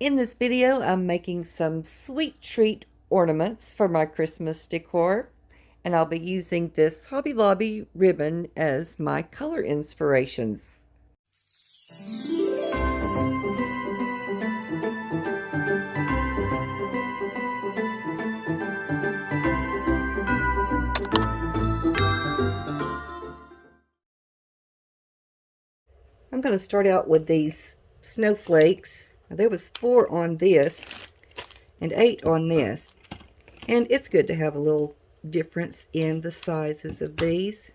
In this video, I'm making some sweet treat ornaments for my Christmas decor, and I'll be using this Hobby Lobby ribbon as my color inspirations. I'm going to start out with these snowflakes. There was 4 on this and 8 on this, and it's good to have a little difference in the sizes of these.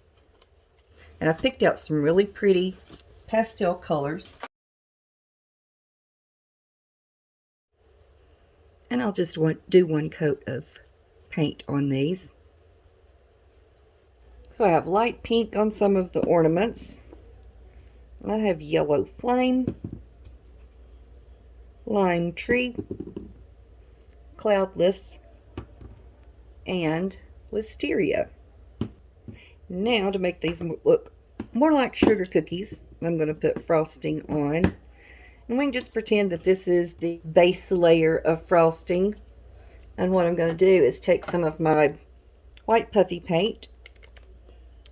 And I picked out some really pretty pastel colors, and I'll just do 1 coat of paint on these. So I have light pink on some of the ornaments. I have yellow flame, lime tree, cloudless, and wisteria. Now, to make these look more like sugar cookies, I'm going to put frosting on. And we can just pretend that this is the base layer of frosting. And what I'm going to do is take some of my white puffy paint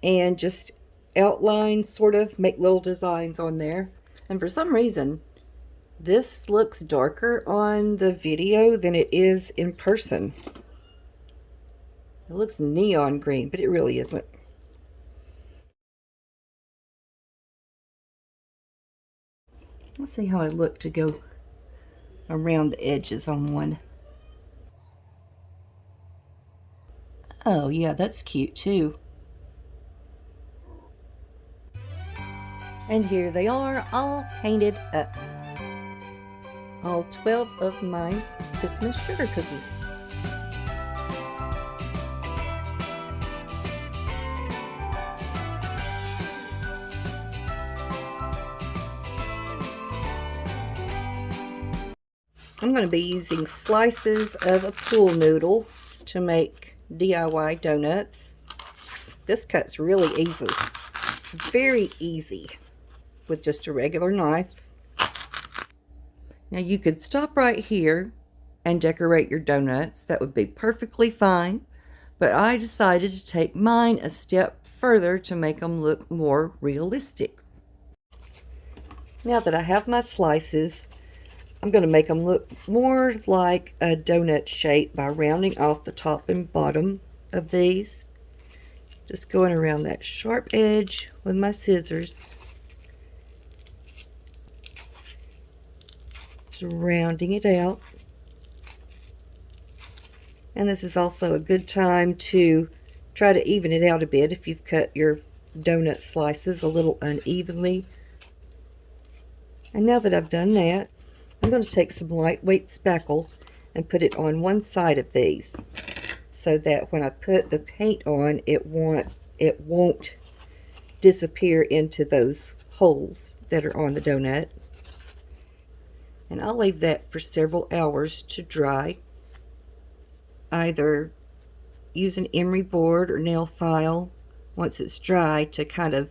and just outline, sort of make little designs on there. And for some reason, this looks darker on the video than it is in person. It looks neon green, but it really isn't. Let's see how I look to go around the edges on one. Oh yeah, that's cute too. And here they are, all painted up. All 12 of my Christmas sugar cookies. I'm going to be using slices of a pool noodle to make DIY donuts. This cuts really easy. Very easy with just a regular knife. Now you could stop right here and decorate your donuts. That would be perfectly fine. But I decided to take mine a step further to make them look more realistic. Now that I have my slices, I'm going to make them look more like a donut shape by rounding off the top and bottom of these. Just going around that sharp edge with my scissors. Just rounding it out. And this is also a good time to try to even it out a bit if you've cut your donut slices a little unevenly. And now that I've done that, I'm going to take some lightweight spackle and put it on one side of these, so that when I put the paint on, it won't disappear into those holes that are on the donut. And I'll leave that for several hours to dry. Either use an emery board or nail file once it's dry to kind of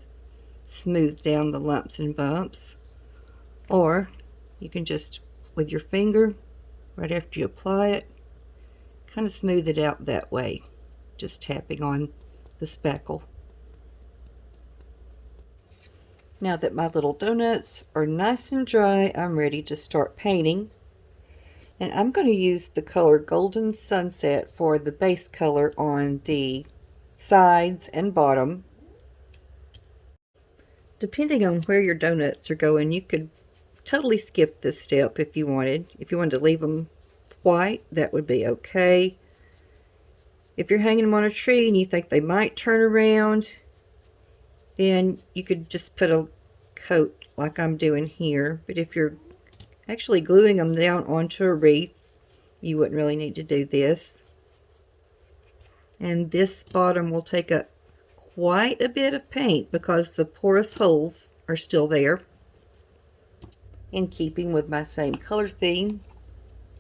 smooth down the lumps and bumps, or you can just, with your finger, right after you apply it, kind of smooth it out that way, just tapping on the spackle. Now that my little donuts are nice and dry, I'm ready to start painting. And I'm going to use the color Golden Sunset for the base color on the sides and bottom. Depending on where your donuts are going, you could totally skip this step if you wanted. If you wanted to leave them white, that would be okay. If you're hanging them on a tree and you think they might turn around, then you could just put a coat like I'm doing here. But if you're actually gluing them down onto a wreath, you wouldn't really need to do this. And this bottom will take up quite a bit of paint because the porous holes are still there. In keeping with my same color theme,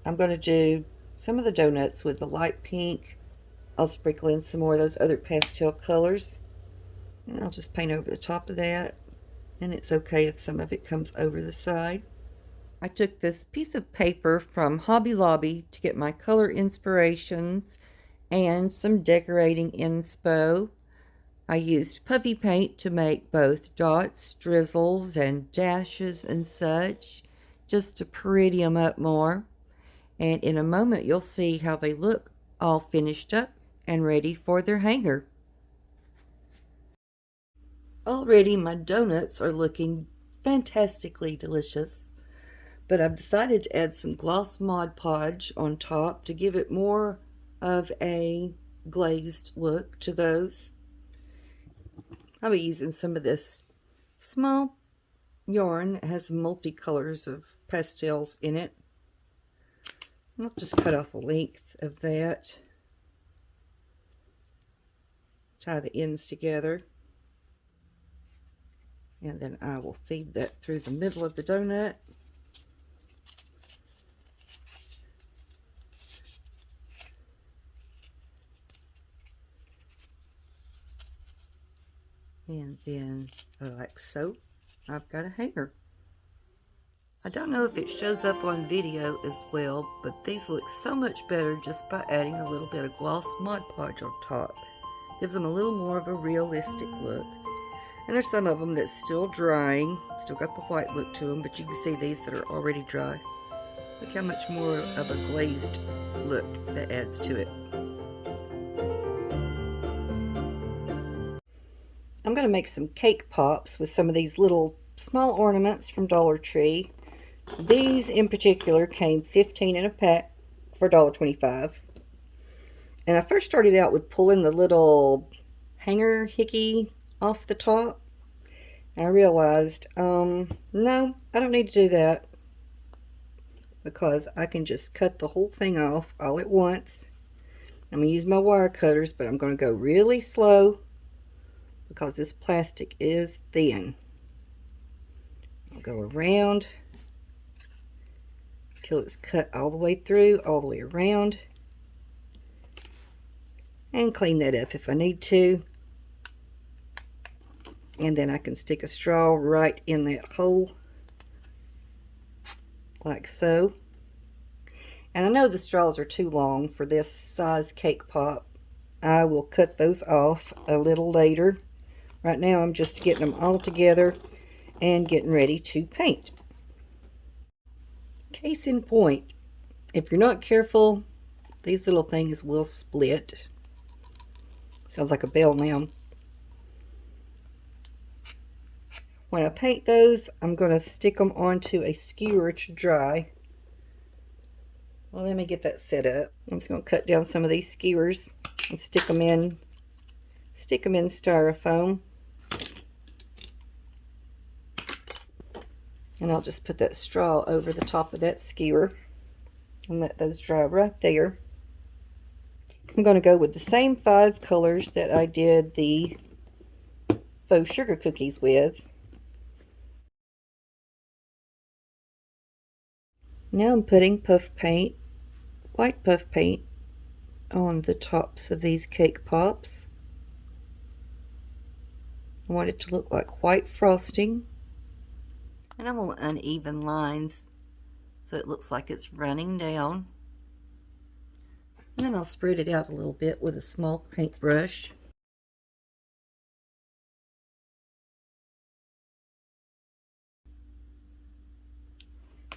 I'm going to do some of the donuts with the light pink. I'll sprinkle in some more of those other pastel colors. And I'll just paint over the top of that. And it's okay if some of it comes over the side. I took this piece of paper from Hobby Lobby to get my color inspirations and some decorating inspo. I used puffy paint to make both dots, drizzles, and dashes and such, just to pretty them up more. And in a moment you'll see how they look all finished up and ready for their hanger. Already my donuts are looking fantastically delicious, but I've decided to add some gloss Mod Podge on top to give it more of a glazed look to those. I'll be using some of this small yarn that has multicolors of pastels in it. I'll just cut off a length of that. Tie the ends together. And then I will feed that through the middle of the donut. And then, like so, I've got a hanger. I don't know if it shows up on video as well, but these look so much better just by adding a little bit of gloss Mod Podge on top. Gives them a little more of a realistic look. And there's some of them that's still drying, still got the white look to them, but you can see these that are already dry. Look how much more of a glazed look that adds to it. I'm going to make some cake pops with some of these little small ornaments from Dollar Tree. These in particular came 15 in a pack for $1.25. And I first started out with pulling the little hanger hickey off the top. And I realized, no, I don't need to do that, because I can just cut the whole thing off all at once. I'm going to use my wire cutters, but I'm going to go really slow because this plastic is thin. I'll go around till it's cut all the way through, all the way around, and clean that up if I need to. And then I can stick a straw right in that hole, like so. And I know the straws are too long for this size cake pop. I will cut those off a little later. Right now I'm just getting them all together and getting ready to paint. Case in point, if you're not careful, these little things will split. Sounds like a bell now. When I paint those, I'm going to stick them onto a skewer to dry. Well, let me get that set up. I'm just going to cut down some of these skewers and stick them in styrofoam. And I'll just put that straw over the top of that skewer and let those dry right there. I'm going to go with the same 5 colors that I did the faux sugar cookies with. Now I'm putting puff paint, white puff paint, on the tops of these cake pops. I want it to look like white frosting. And I want uneven lines so it looks like it's running down. And then I'll spread it out a little bit with a small paintbrush.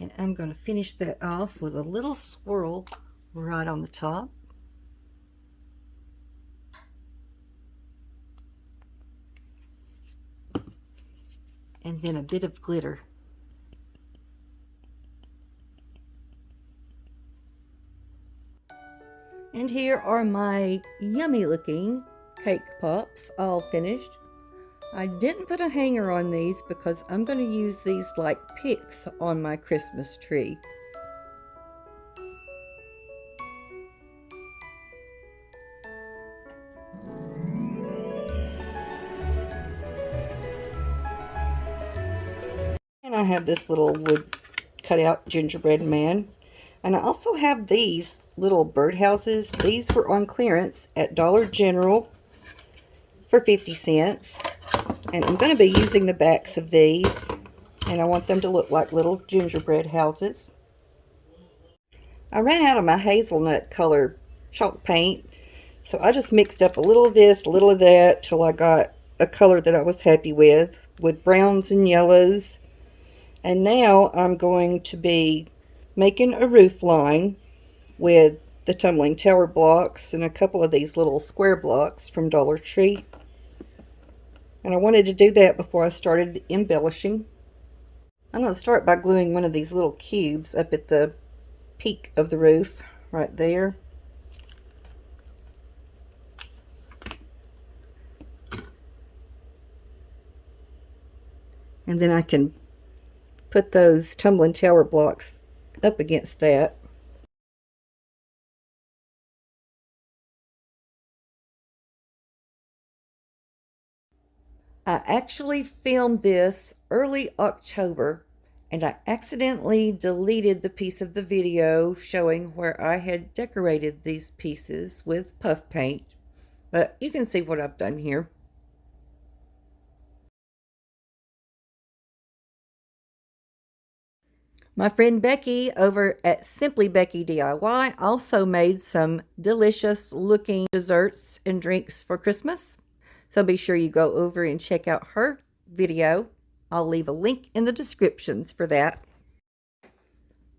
And I'm going to finish that off with a little swirl right on the top. And then a bit of glitter. And here are my yummy looking cake pops all finished. I didn't put a hanger on these because I'm going to use these like picks on my Christmas tree. And I have this little wood cutout gingerbread man. And I also have these little birdhouses. These were on clearance at Dollar General for 50 cents. And I'm going to be using the backs of these And I want them to look like little gingerbread houses. I ran out of my hazelnut color chalk paint, so I just mixed up a little of this, a little of that, till I got a color that I was happy with browns and yellows. And now I'm going to be making a roof line with the tumbling tower blocks and a couple of these little square blocks from Dollar Tree. And I wanted to do that before I started embellishing. I'm going to start by gluing one of these little cubes up at the peak of the roof right there. And then I can put those tumbling tower blocks up against that. I actually filmed this early October, and I accidentally deleted the piece of the video showing where I had decorated these pieces with puff paint, but you can see what I've done here. My friend Becky over at Simply Becky DIY also made some delicious looking desserts and drinks for Christmas. So be sure you go over and check out her video. I'll leave a link in the descriptions for that.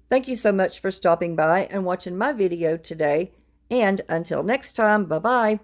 Thank you so much for stopping by and watching my video today. And until next time, bye-bye.